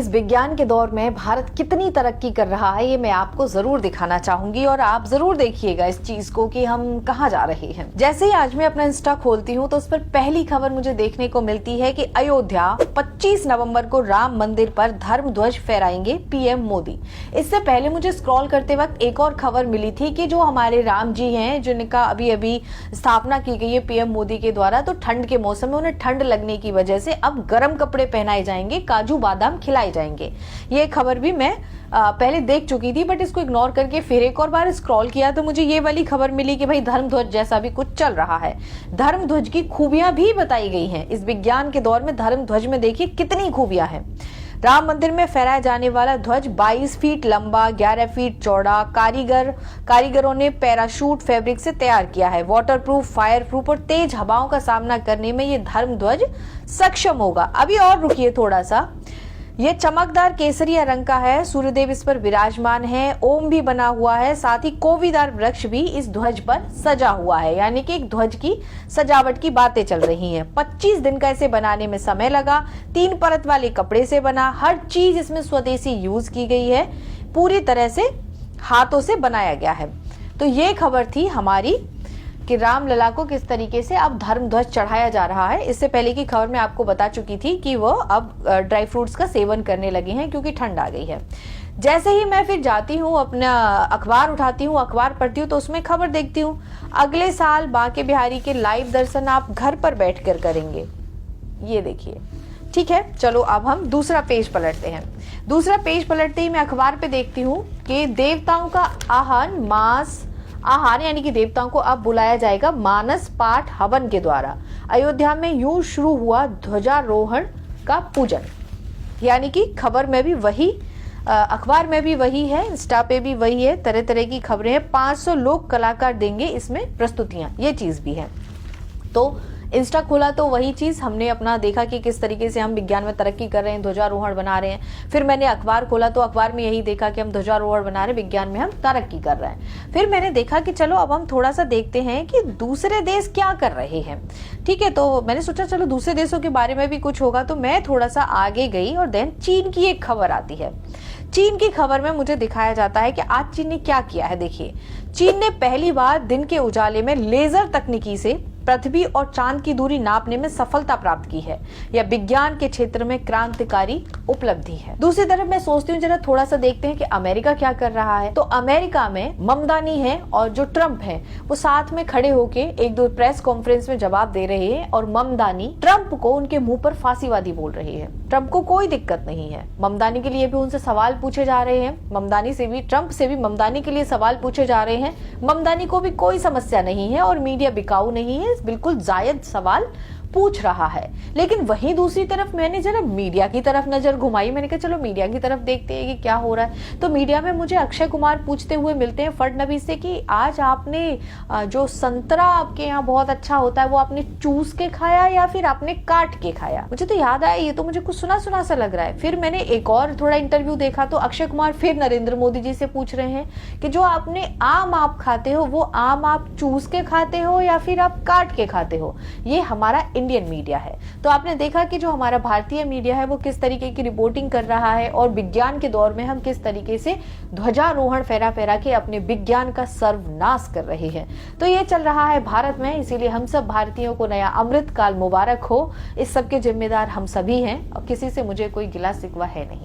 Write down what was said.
इस विज्ञान के दौर में भारत कितनी तरक्की कर रहा है ये मैं आपको जरूर दिखाना चाहूंगी और आप जरूर देखिएगा इस चीज को कि हम कहाँ जा रहे हैं। जैसे ही आज मैं अपना इंस्टा खोलती हूँ तो उस पर पहली खबर मुझे देखने को मिलती है कि अयोध्या 25 नवंबर को राम मंदिर पर धर्म ध्वज फहराएंगे पीएम मोदी। इससे पहले मुझे स्क्रॉल करते वक्त एक और खबर मिली थी कि जो हमारे राम जी हैं जिनका अभी अभी स्थापना की गई है पीएम मोदी के द्वारा, तो ठंड के मौसम में उन्हें ठंड लगने की वजह से अब गर्म कपड़े पहनाए जाएंगे, काजू बादाम खिलाए जाएंगे। ये खबर भी मैं पहले देख चुकी थी, बट इसको इग्नोर करके फिर एक और बार स्क्रॉल किया तो मुझे ये वाली खबर मिली कि भाई धर्म ध्वज जैसा भी कुछ चल रहा है। धर्म ध्वज की खूबियां भी बताई गई हैं। इस विज्ञान के दौर में धर्म ध्वज में देखिए कितनी खूबियां हैं। राम मंदिर में फहराया जाने वाला ध्वज 22 फीट लंबा, 11 फीट चौड़ा, कारीगरों ने पैराशूट फैब्रिक से तैयार किया है। वाटरप्रूफ, फायर प्रूफ और तेज हवाओं का सामना करने में ये धर्म ध्वज सक्षम होगा। अभी और रुकिए थोड़ा सा। ये चमकदार केसरिया रंग का है, सूर्यदेव इस पर विराजमान है, ओम भी बना हुआ है, साथ ही कोवीदार वृक्ष भी इस ध्वज पर सजा हुआ है। यानी कि एक ध्वज की सजावट की बातें चल रही हैं। 25 दिन का इसे बनाने में समय लगा। 3 परत वाले कपड़े से बना, हर चीज इसमें स्वदेशी यूज की गई है, पूरी तरह से हाथों से बनाया गया है। तो ये खबर थी हमारी कि रामलला को किस तरीके से अब धर्म ध्वज चढ़ाया जा रहा है। इससे पहले की खबर में आपको बता चुकी थी कि वो अब ड्राई फ्रूट्स का सेवन करने लगे हैं क्योंकि ठंड आ गई है। जैसे ही मैं फिर जाती हूँ, अपना अखबार उठाती हूँ, अखबार पढ़ती हूँ तो उसमें खबर देखती हूँ अगले साल बांके बिहारी के लाइव दर्शन आप घर पर बैठकर करेंगे। ये देखिए, ठीक है, चलो अब हम दूसरा पेज पलटते हैं। दूसरा पेज पलटते ही मैं अखबार पे देखती हूँ कि देवताओं का आहार यानी कि देवताओं को अब बुलाया जाएगा मानस पाठ हवन के द्वारा। अयोध्या में यूं शुरू हुआ ध्वजारोहण का पूजन। यानी कि खबर में भी वही, अखबार में भी वही है, इंस्टा पे भी वही है, तरह तरह की खबरें हैं। 500 लोक कलाकार देंगे इसमें प्रस्तुतियां, ये चीज भी है। तो इंस्टा खोला तो वही चीज हमने अपना देखा कि किस तरीके से हम विज्ञान में तरक्की कर रहे हैं, ध्वजारोहण बना रहे हैं। फिर मैंने अखबार खोला तो अखबार में यही देखा कि हम ध्वजारोहण बना रहे हैं, विज्ञान में हम तरक्की कर रहे हैं। फिर मैंने देखा कि चलो अब हम थोड़ा सा देखते हैं कि दूसरे देश क्या कर रहे हैं। ठीक है, तो मैंने सोचा चलो दूसरे देशों के बारे में भी कुछ होगा, तो मैं थोड़ा सा आगे गई और देन चीन की एक खबर आती है। चीन की खबर में मुझे दिखाया जाता है कि आज चीन ने क्या किया है। देखिए, चीन ने पहली बार दिन के उजाले में लेजर तकनीकी से पृथ्वी और चांद की दूरी नापने में सफलता प्राप्त की है। यह विज्ञान के क्षेत्र में क्रांतिकारी उपलब्धि है। दूसरी तरफ मैं सोचती हूँ जरा थोड़ा सा देखते हैं कि अमेरिका क्या कर रहा है। तो अमेरिका में ममदानी है और जो ट्रंप है वो साथ में खड़े होके एक दो प्रेस कॉन्फ्रेंस में जवाब दे रहे हैं और ममदानी ट्रंप को उनके मुंह पर फांसीवादी बोल रही है। ट्रंप को कोई दिक्कत नहीं है, ममदानी के लिए भी उनसे सवाल पूछे जा रहे हैं, ममदानी से भी, ट्रंप से भी ममदानी के लिए सवाल पूछे जा रहे हैं। ममदानी को भी कोई समस्या नहीं है और मीडिया बिकाऊ नहीं है, बिल्कुल जायज सवाल पूछ रहा है। लेकिन वहीं दूसरी तरफ मैंने जरा मीडिया की तरफ नजर घुमाई। मैंने कहा चलो मीडिया की तरफ देखते हैं कि क्या हो रहा है। तो मीडिया में मुझे अक्षय कुमार पूछते हुए मिलते हैं फडणवीस से कि आज आपने जो संतरा आपके यहाँ बहुत अच्छा होता है वो आपने चूस के खाया या फिर आपने काट के खाया। मुझे तो याद आया, ये तो मुझे कुछ सुना सुना सा लग रहा है। फिर मैंने एक और थोड़ा इंटरव्यू देखा तो अक्षय कुमार फिर नरेंद्र मोदी जी से पूछ रहे हैं कि जो आपने आम आप खाते हो वो आम आप चूस के खाते हो या फिर आप काट के खाते हो। ये हमारा इंडियन मीडिया है। तो आपने देखा कि जो हमारा भारतीय मीडिया है वो किस तरीके की रिपोर्टिंग कर रहा है और विज्ञान के दौर में हम किस तरीके से ध्वजारोहण फहरा फहरा के अपने विज्ञान का सर्वनाश कर रहे हैं। तो ये चल रहा है भारत में, इसीलिए हम सब भारतीयों को नया अमृत काल मुबारक हो। इस सब के जिम्मेदार हम सभी हैं और किसी से मुझे कोई गिला शिकवा है नहीं।